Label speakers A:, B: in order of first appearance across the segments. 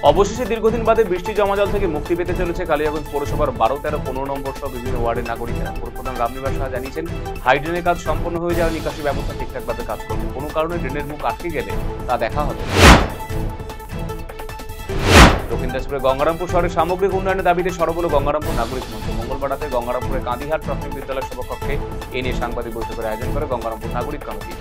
A: অবশেষে দীর্ঘদিন বাদে বৃষ্টি জমাজল থেকে মুক্তি পেতে চলেছে কালিয়াগঞ্জ পৌরসভার 12, 13, 15 নম্বর সহ বিভিন্ন ওয়ার্ডের নাগরিকেরা। পৌরপ্রধান রামনিবাস সাহা জানিয়েছেন, হাইড্রেনের কাজ সম্পন্ন হয়ে যাওয়া নিকাশি ব্যবস্থা ঠিকঠাকভাবে কাজ করবে। কোনো কারণে ড্রেনের মুখ আটকে গেলে তা দেখা হবে। দক্ষিণ দিনাজপুরের গঙ্গারামপুর শহরের সামগ্রিক উন্নয়নের দাবিতে সরব হলো গঙ্গারামপুর নাগরিক মঞ্চ। মঙ্গলবার রাতে গঙ্গারামপুরের কাঁদিহাট প্রাথমিক বিদ্যালয় সভাকক্ষে এ নিয়ে সাংবাদিক বৈঠকের আয়োজন করে গঙ্গারামপুর নাগরিক কমিটি।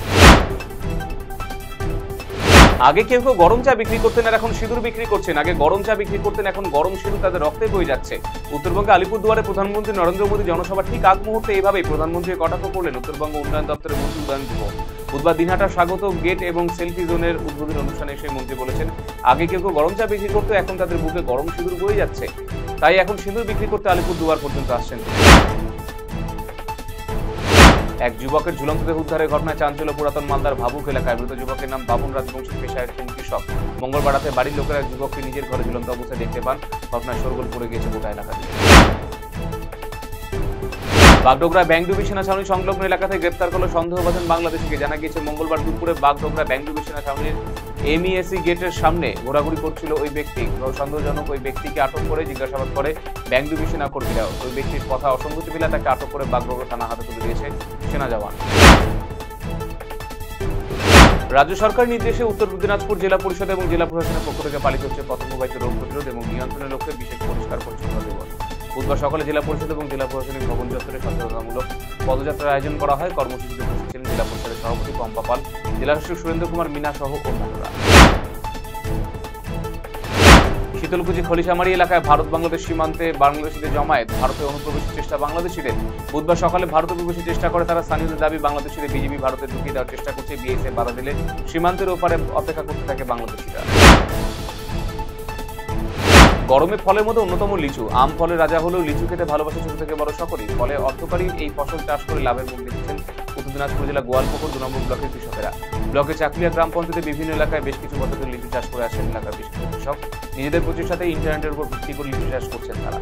A: আগে কেউ গরম চা বিক্রি করতেন আর এখন সিঁদুর বিক্রি করছেন। আগে গরম চা বিক্রি করতেন, এখন গরম সিঁদুর তাদের রক্তে বয়ে যাচ্ছে। উত্তরবঙ্গে আলিপুরদুয়ারে প্রধানমন্ত্রী নরেন্দ্র মোদী জনসভার ঠিক আগ মুহূর্তে এইভাবেই প্রধানমন্ত্রী কটাক্ষ করলেন উত্তরবঙ্গ উন্নয়ন দপ্তরের মন্ত্রী উদয়ন গুহ। বুধবার দিনহাটার স্বাগত গেট এবং সেলফি জোনের উদ্বোধনী অনুষ্ঠানে এসে মন্ত্রী বলেছেন, আগে কেউ গরম চা বিক্রি করতো, এখন তাদের বুকে গরম সিঁদুর বয়ে যাচ্ছে। তাই এখন সিঁদুর বিক্রি করতে আলিপুরদুয়ার পর্যন্ত আসছেন। এক যুবকের ঝুলন্ত দেহ উদ্ধারের ঘটনায় চাঞ্চল্য পুরাতন মালদার ভাবুক এলাকায়। মৃত যুবকের নাম বাবুন রাজবংশী, পেশায় একজন কৃষক। মঙ্গলবার রাতে বাড়ির লোকেরা এক যুবককে নিজের ঘরে ঝুলন্ত অবস্থায় দেখতে পান। ঘটনায় শোরগোল পড়ে গিয়েছে গোটা এলাকায়। বাগডোগরা ব্যাংডুবি সেনা ছাউনি সংলগ্ন এলাকা থেকে গ্রেপ্তার করল সন্দেহভাজন বাংলাদেশিকে। জানা গিয়েছে, মঙ্গলবার দুপুরে বাগডোগরা ব্যাংডুবি সেনা ছাউনির এমইএসি গেটের সামনে ঘোরাঘুরি করছিল ওই ব্যক্তি। সন্দেহজনক ওই ব্যক্তিকে আটক করে জিজ্ঞাসাবাদ করে ব্যাংডুবি সেনা কর্মীরা। ওই ব্যক্তির কথা অসঙ্গতি মিলে তাকে আটক করে বাগডোগরা থানা হাতে তুলে দিয়েছে সেনা জওয়ান। রাজ্য সরকারের নির্দেশে উত্তর দিনাজপুর জেলা পরিষদ এবং জেলা প্রশাসনের পক্ষ থেকে পালিত হচ্ছে পতঙ্গবাহিত রোগ প্রতিরোধ এবং নিয়ন্ত্রণের লক্ষ্যে বিশেষ পরিষ্কার পরিচ্ছন্নতা দিবস। বুধবার সকালে জেলা পরিষদ এবং জেলা প্রশাসনিক ভবন চত্বরে সচেতনতামূলক পদযাত্রার আয়োজন করা হয়। কর্মসূচিতে উপস্থিত ছিলেন জেলা পরিষদের সভাপতি পম্পা পাল, জেলা শাসক সুরেন্দ্র কুমার মিনা সহ অন্যান্যরা। শীতলকুচি খলিশামারি এলাকায় ভারত বাংলাদেশ সীমান্তে বাংলাদেশিদের জমায়েত। ভারতে অনুপ্রবেশের চেষ্টা বাংলাদেশিদের। বুধবার সকালে ভারতে প্রবেশের চেষ্টা করে তারা। স্থানীয়দের দাবি, বাংলাদেশিদের বিজেপি ভারতে ঢুকিয়ে দেওয়ার চেষ্টা করছে। বিএসএফ বাধা দিলে সীমান্তের ওপারে অপেক্ষা করতে থাকে বাংলাদেশিরা। গরমে ফলের মধ্যে অন্যতম লিচু। আম ফলের রাজা হলেও লিচু খেতে ভালোবাসে ছোট থেকে বড় সকলেই। ফলে অর্থকারী এই ফসল চাষ করে লাভের মুখ দেখছেন উত্তর দিনাজপুর জেলা গোয়ালপুকুর 2 নম্বর ব্লকের কৃষকেরা। ব্লকের চাকলিয়া গ্রাম পঞ্চায়েতের বিভিন্ন এলাকায় বেশ কিছু বছর ধরে লিচু চাষ করে আসেন এলাকার বেশ কিছু কৃষক। নিজেদের প্রচেষ্টাতে ইন্টারনেটের উপর ভিত্তি করে লিচু চাষ করছেন তারা।